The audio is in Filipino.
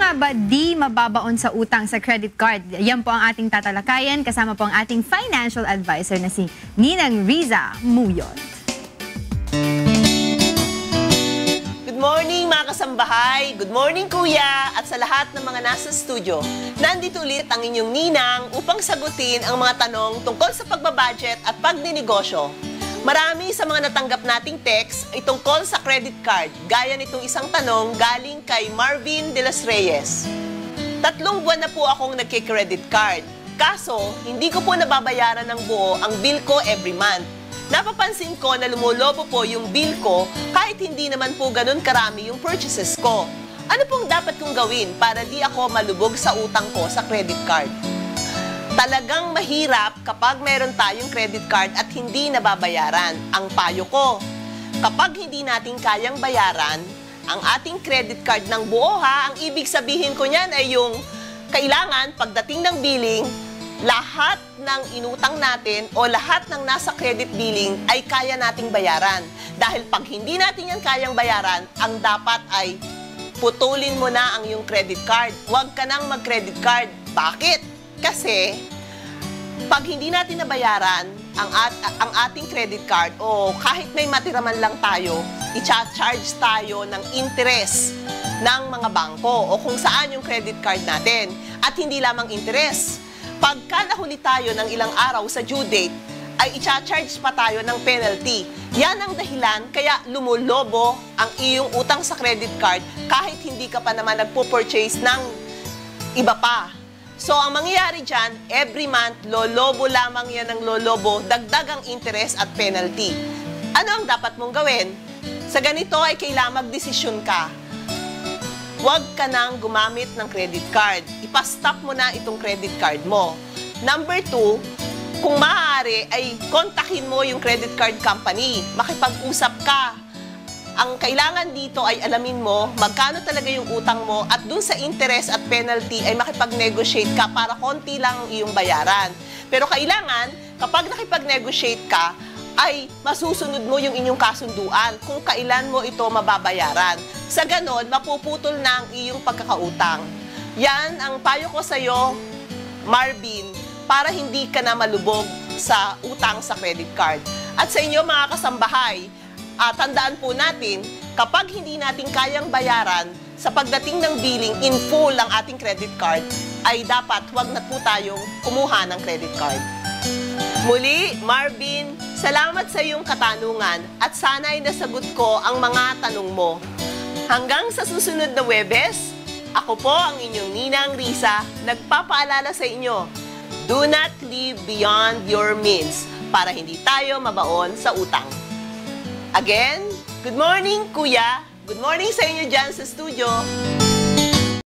nga ba di mababaon sa utang sa credit card? Yan po ang ating tatalakayan. Kasama po ang ating financial advisor na si Ninang Riza Muyot. Good morning mga kasambahay, good morning kuya, at sa lahat ng mga nasa studio. Nandito ulit ang inyong ninang upang sagutin ang mga tanong tungkol sa pagbabudget at pagninegosyo. Marami sa mga natanggap nating text ay tungkol sa credit card, gaya nitong isang tanong galing kay Marvin de los Reyes. 3 buwan na po akong nagki-credit card, kaso hindi ko po nababayaran ng buo ang bill ko every month. Napapansin ko na lumulobo po yung bill ko kahit hindi naman po ganun karami yung purchases ko. Ano pong dapat kong gawin para di ako malubog sa utang ko sa credit card? Talagang mahirap kapag meron tayong credit card at hindi nababayaran. Ang payo ko, kapag hindi natin kayang bayaran ang ating credit card ng buo ang ibig sabihin ko niyan ay yung kailangan pagdating ng billing, lahat ng inutang natin o lahat ng nasa credit billing ay kaya nating bayaran. Dahil pag hindi natin yan kayang bayaran, ang dapat ay putulin mo na ang iyong credit card. Huwag ka nang mag-credit card. Bakit? Kasi pag hindi natin nabayaran ang ating credit card o kahit may matiraman lang tayo, i-charge tayo ng interest ng mga bangko o kung saan yung credit card natin. At hindi lamang interest. Pagka nahuli tayo ng ilang araw sa due date, ay i-charge pa tayo ng penalty. Yan ang dahilan kaya lumulobo ang iyong utang sa credit card kahit hindi ka pa naman nagpo-purchase ng iba pa. So, ang mangyayari dyan, every month, lolobo lamang yan ng lolobo, dagdag ang interest at penalty. Ano ang dapat mong gawin? Sa ganito ay kailangan magdesisyon ka. Huwag ka nang gumamit ng credit card. Ipa-stop mo na itong credit card mo. Number 2, kung maaari ay kontakin mo yung credit card company. Makipag-usap ka. Ang kailangan dito ay alamin mo magkano talaga yung utang mo at dun sa interest at penalty ay makipag-negotiate ka para konti lang ang iyong bayaran. Pero kailangan, kapag nakipag-negotiate ka, ay masusunod mo yung inyong kasunduan kung kailan mo ito mababayaran. Sa ganon, mapuputol na ang iyong pagkakautang. Yan ang payo ko sa iyo, Marvin, para hindi ka na malubog sa utang sa credit card. At sa inyo mga kasambahay, tandaan po natin, kapag hindi natin kayang bayaran sa pagdating ng billing in full ang ating credit card, ay dapat huwag na po tayong kumuha ng credit card. Muli, Marvin, salamat sa iyong katanungan at sana'y nasagot ko ang mga tanong mo. Hanggang sa susunod na Huwebes, ako po ang inyong Ninang Riza, nagpapaalala sa inyo, do not live beyond your means para hindi tayo mabaon sa utang. Again, good morning, Kuya. Good morning sa inyo dyan sa studio.